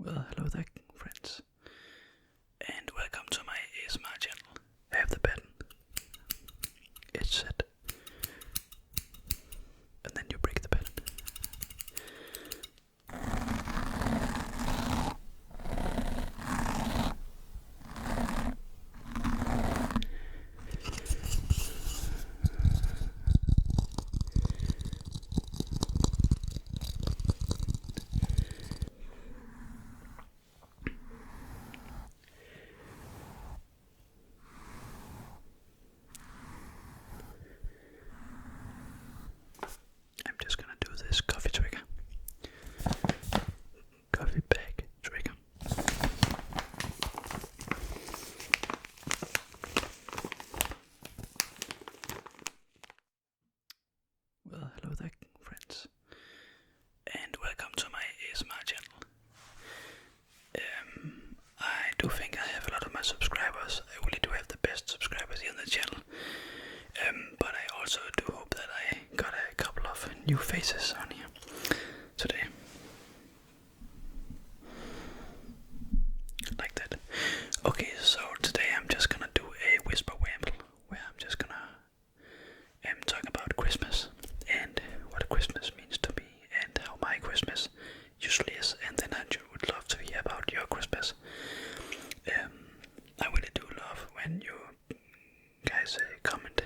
Well, hello there, friends, and welcome to my ASMR channel. I have the button. It's set, and then you break the button. I'm just gonna do this coffee trigger. Coffee bag trigger. Well, hello there, friends, and welcome to my ASMR channel. I do think I have a lot of my subscribers. I really do have the best subscribers here on the channel. But I also do hope that I got a couple of new faces on here today. Like that. Okay, so today I'm just gonna do a whisper ramble where I'm just gonna talk about Christmas and what Christmas means to me and how my Christmas usually is, and then I would love to hear about your Christmas. I really do love when you guys comment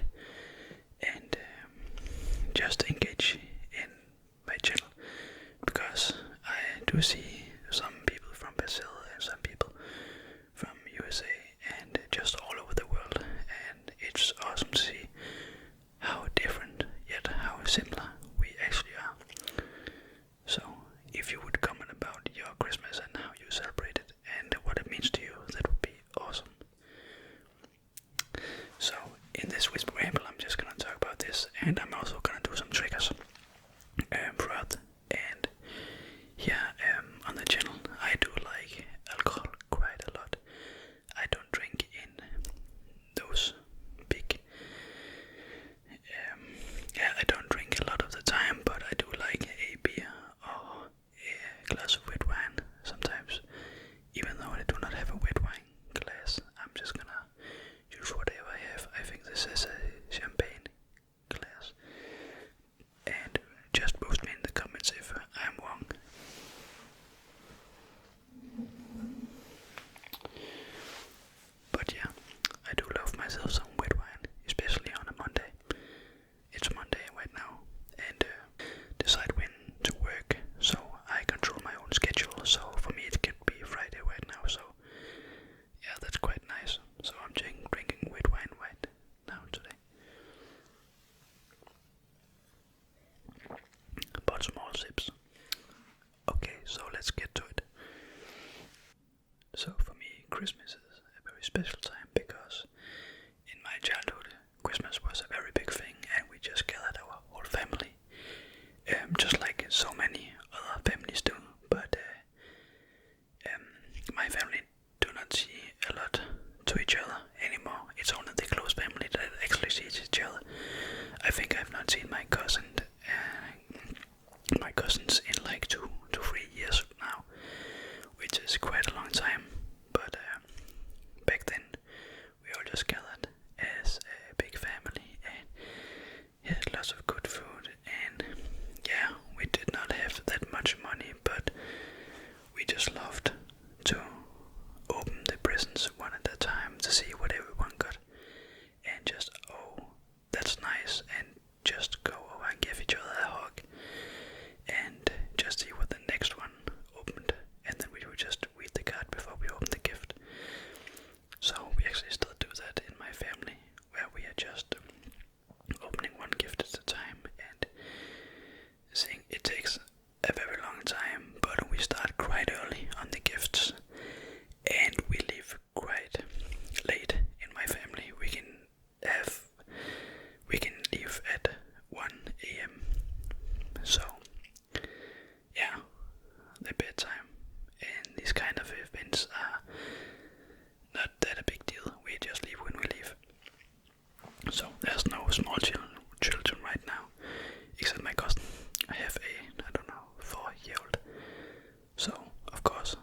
and just engage in my channel, because I do see some people from Brazil and some people from USA and just all over the world, and it's awesome to see how different yet how similar we actually are. So if you would comment about your Christmas and how you celebrate it and what it means to you, that would be awesome. So in this whisper ramble I'm just gonna talk about this, and I'm also gonna do some triggers throughout. And here on the channel I do like alcohol quite a lot. I don't drink in those big I don't drink a lot of the time, but I do like a beer or a glass of red wine sometimes. Even though I do not have a red wine glass, I'm just gonna use whatever I have. I think this is a champagne glass. And just post me in the comments if I'm wrong. But yeah, I do love myself some red wine, especially on a Monday. It's Monday right now, and decide when to work, so I control my own schedule. So for me it could be Friday right now, so yeah, that's quite nice. So I'm drinking red wine right now today. But small sips. Okay, so let's get to it. So for me, Christmas is a very special time because in my childhood, Christmas was a very big thing, and we just gathered our whole family, just like so many other families do. But my family do not see a lot to each other anymore. It's only the close family that actually sees each other. I think I've not seen my cousins in like 2 to 3 years now, which is quite a long time. But back then we all just gathered as a big family and had lots of good food, and yeah, we did not have that much money, but we just loved to open the presents one at a time to see what everyone got, and just, oh, that's nice, and just go over and give each other a hug and just see what the next one opened, and then we would just read the card before we opened the gift. So we actually still do that in my family, where we are just opening one gift at a time and seeing. It takes a very long time, but we start quite early on the gifts, and we leave quite late in my family. We can leave at 1 a.m. So yeah, the bedtime and these kind of events are not that a big deal. We just leave when we leave. So there's no small children right now, except my cousin. I have a, I don't know, 4-year-old. So of course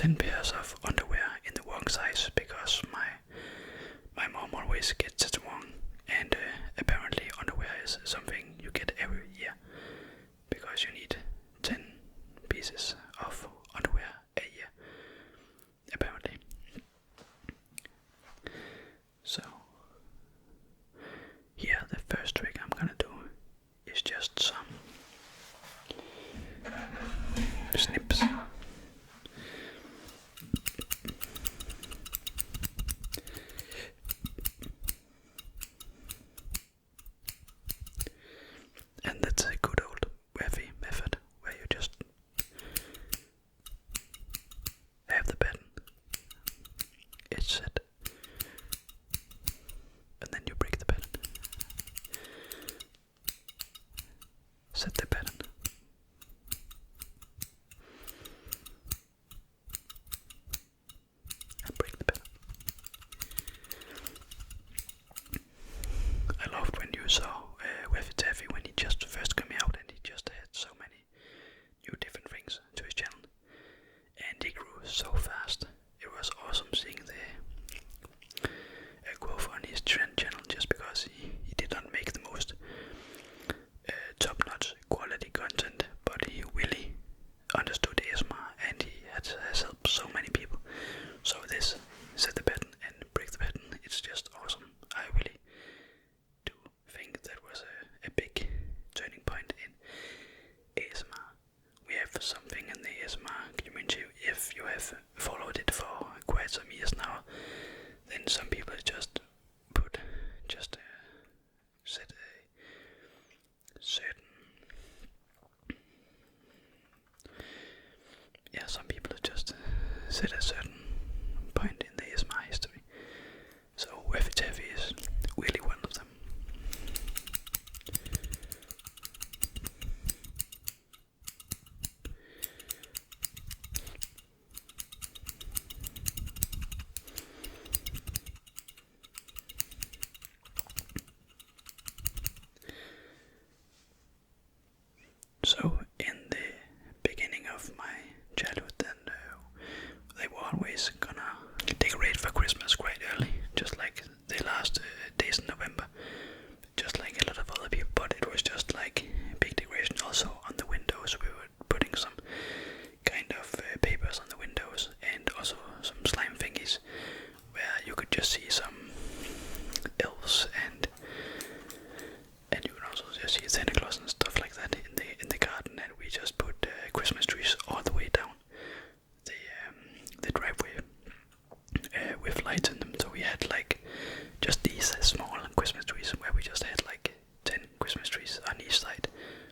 10 pairs of underwear in the wrong size because my mom always gets it wrong, and apparently underwear is something you get every year because you need 10 pieces of underwear a year, apparently. So here the first trick I'm gonna do is just some snips. And that's a good old wavy method where you just have the pattern, it's set, and then you break the pattern, set the pattern, and break the pattern. I loved when you saw Weffy Taffy when he just first came out, and he just had so many new different things to his channel, and he grew so fast. It was awesome seeing the growth on his channel, just because he did not make the most top-notch quality content, but he really understood ASMR, and he has helped so many people. So this set the pattern and break the pattern, it's just awesome. I really do think that was a big turning point in ASMR. We have something in the ASMR community. If you have followed it for quite some years now, then some people just set a certain, some people just set a certain point in the ASMR history. So Weffy Taffy is really one of them. So in the beginning of my childhood, then they were always gonna decorate for Christmas quite early, just like the last days in November, just like a lot of other people. But it was just like big decoration. Also on the windows, we were putting some kind of papers on the windows, and also some slime thingies where you could just see some elves, and you can also just see Santa Claus and stuff like that in the garden. And we just put Christmas trees all the way down the driveway with lights in them. So we had like just these small Christmas trees where we just had like 10 Christmas trees on each side,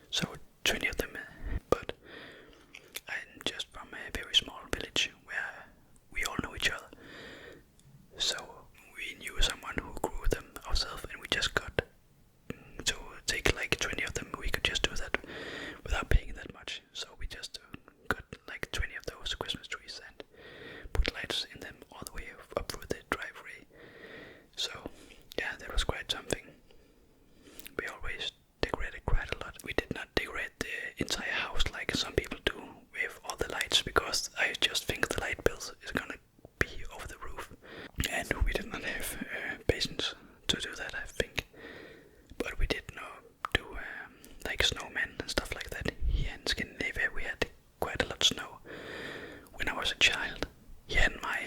so 20 of them. But I'm just from a very small village where we all know each other, so we knew someone who grew them ourselves, and we just got to take like 20 of them. We could just do that without paying that much, so we just got like 20 of those Christmas trees and put lights in them all the way up through the driveway. So yeah, that was quite something. We always decorated quite a lot. We did not decorate the entire house like some people do with all the lights, because I just think the light bill is gonna be over the roof, and we did not have patience to do that, I think. But we did do like snowmen and stuff like that. Here in Scandinavia we had quite a lot of snow when I was a child. Here in my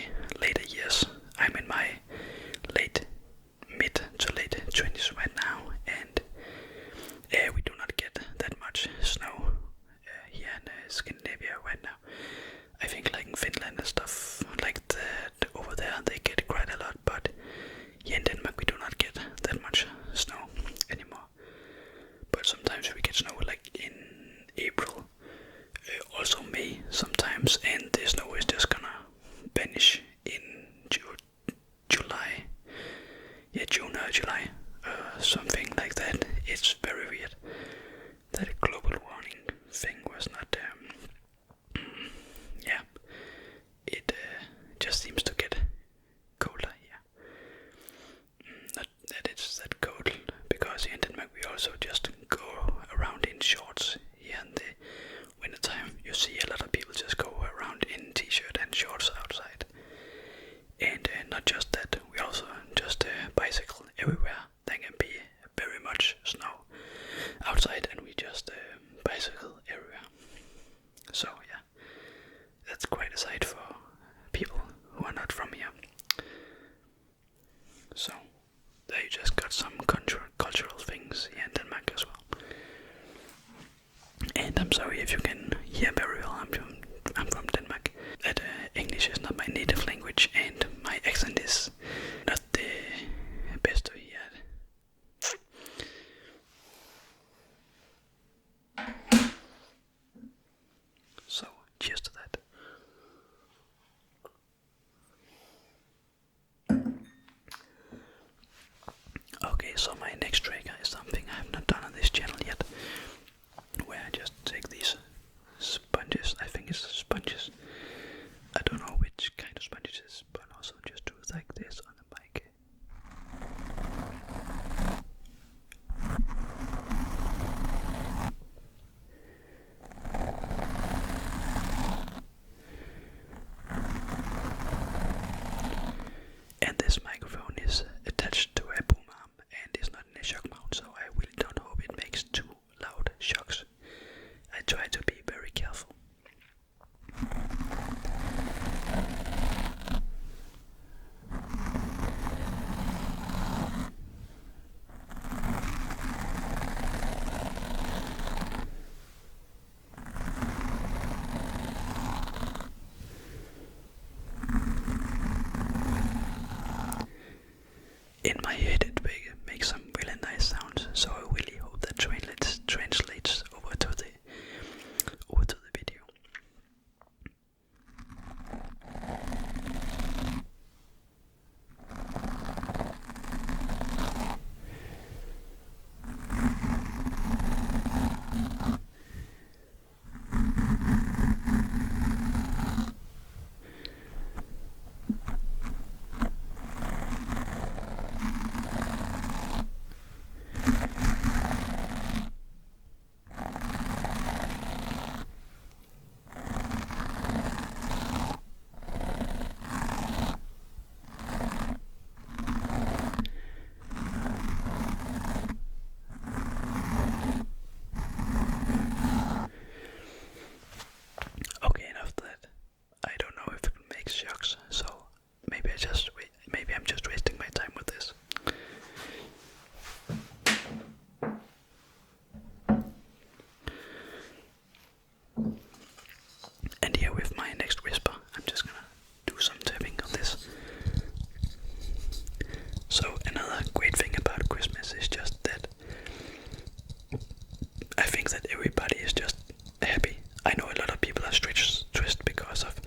so my next trigger is something I have not done on this channel yet, where I just take these sponges, I think it's sponges, I don't know which kind of sponges it is, but also just do it like this on the mic. And this microphone is attached to a boom arm and is not in a shock mount, so I really don't hope it makes too loud shocks. I try to be very careful. In my head it makes some really nice sounds, so I really hope that translates over to the video. Shocks, so maybe I'm just wasting my time with this. And here with my next whisper, I'm just gonna do some tapping on this. So another great thing about Christmas is just that I think that everybody is just happy. I know a lot of people are stressed because of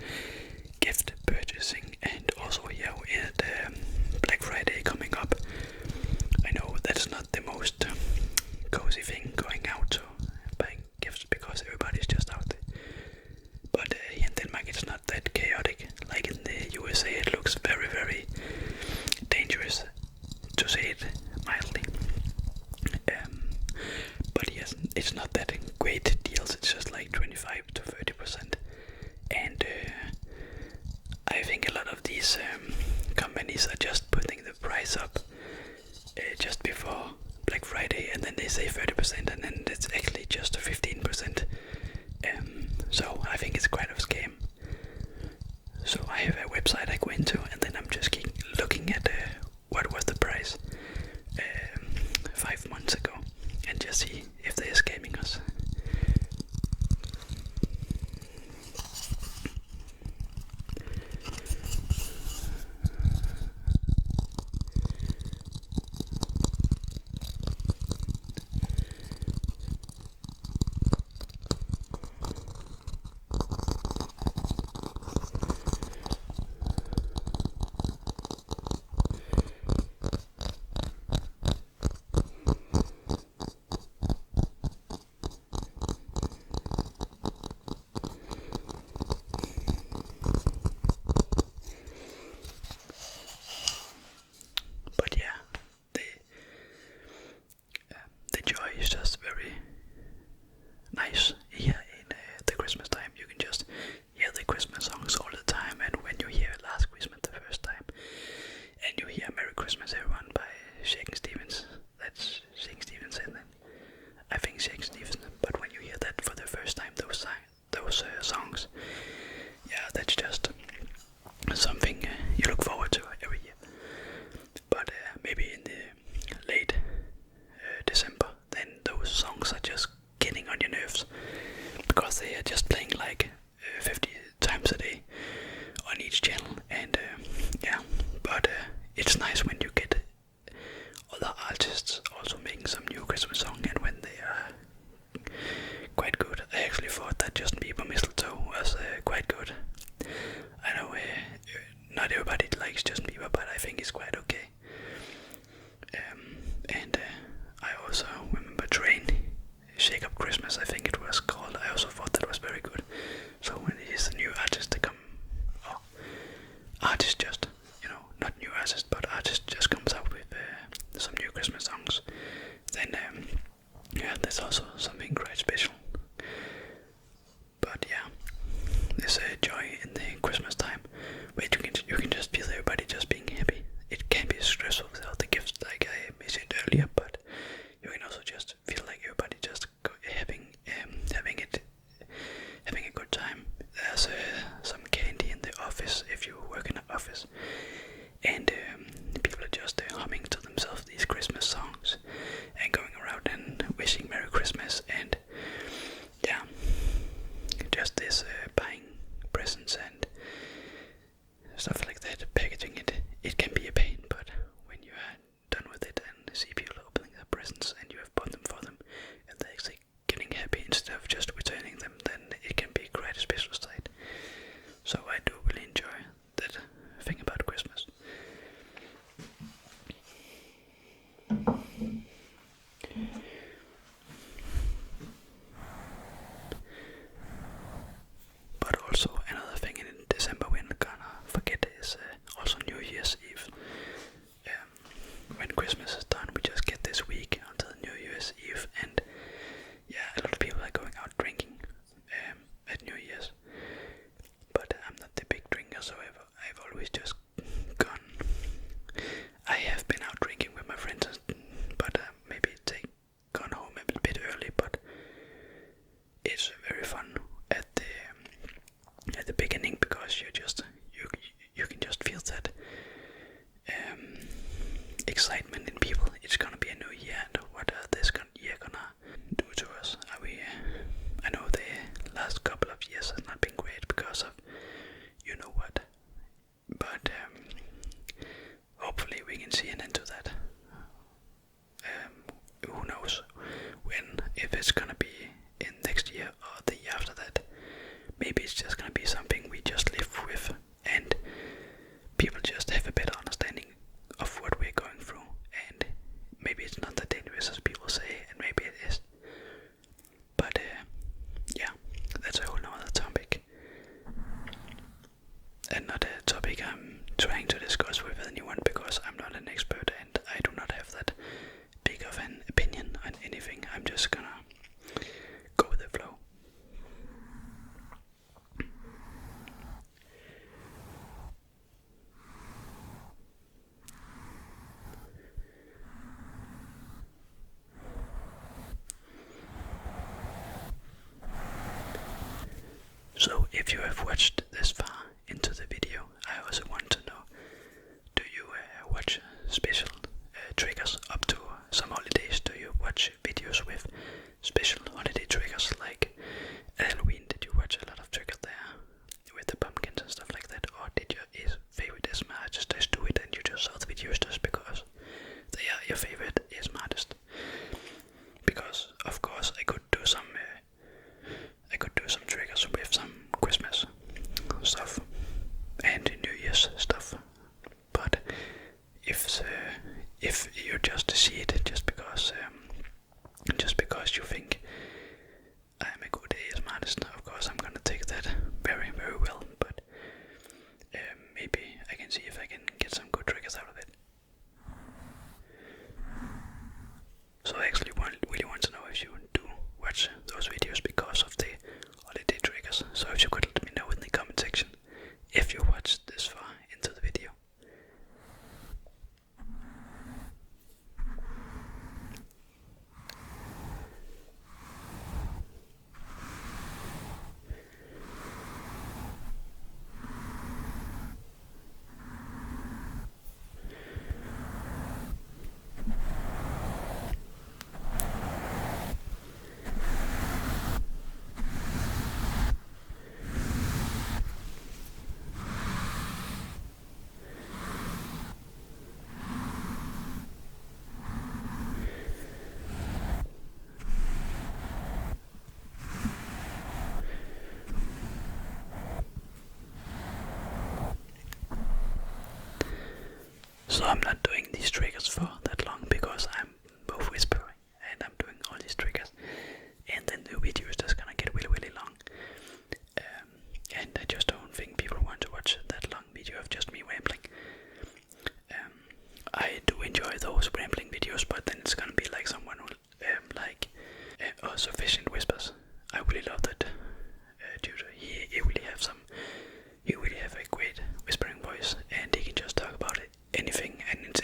gift purchasing, and also here with Black Friday coming up. I know that's not the most cozy thing, going out to buying gifts, because everybody's just out there. But here in Denmark it's not that chaotic. Like in the USA it looks very, very dangerous, to say it mildly. But yes, it's not that great deals, it's just like 25 to 30%. And I think a lot of these companies are just putting the price up just before Black Friday, and then they say 30%, and then it's actually just 15%. So I think it's quite a scam. So I have a website I go into, and then I'm just looking at what was the price 5 months ago, and just see if they're scamming us. trying to discuss with anyone because I'm not an expert and I do not have that big of an opinion on anything. I'm just gonna go with the flow. So if you have watched this far into the video, I also want to know, do you watch special triggers up to some holidays? Do you watch videos with special holiday triggers like Halloween? Did you watch a lot of triggers there with the pumpkins and stuff like that? Or did your favorite ASMR artist just do it and you just saw the videos just because they are your favorite ASMR artist? Because of course I could do some triggers with some Christmas stuff and New Year's stuff, but if you just see it just because you think I'm a good ASMR artist, of course I'm gonna take that very, very well, but maybe I can see if I can get some good triggers out of it. So I actually really want to know if you do watch those videos because of the holiday triggers. So if you could let me know in the comment section if you watched this far into the video. So I'm not doing these triggers for that long because I'm both whispering and I'm doing all these triggers, and then the video is just gonna get really, really long. And I just don't think people want to watch that long video of just me rambling. I do enjoy those rambling videos, but then it's gonna be like someone who sufficient whispers. I really love that dude. He really have a great whispering voice, and he can just talk about anything, and it's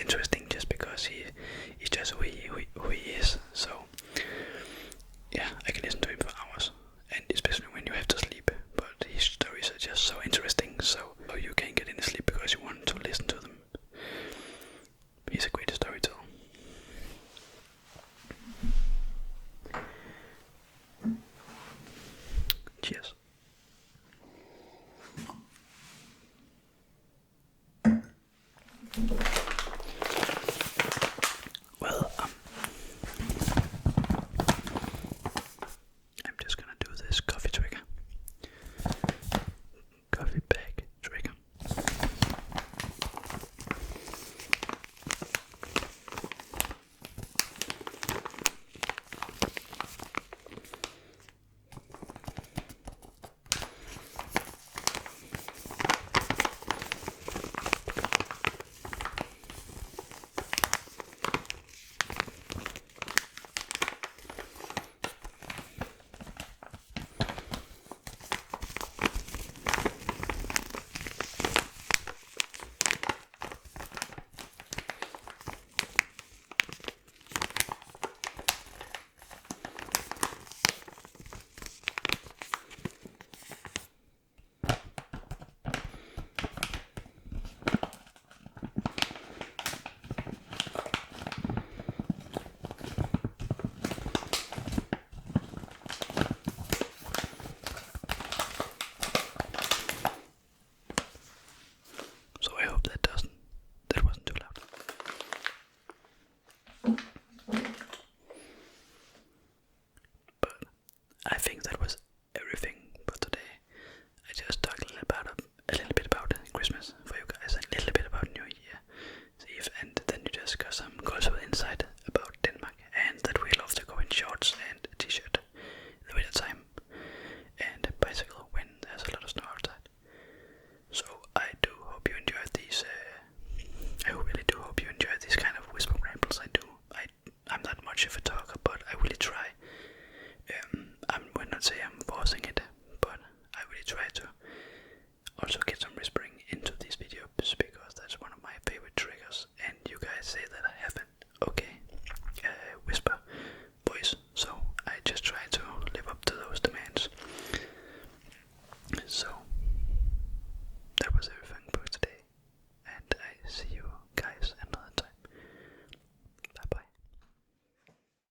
also get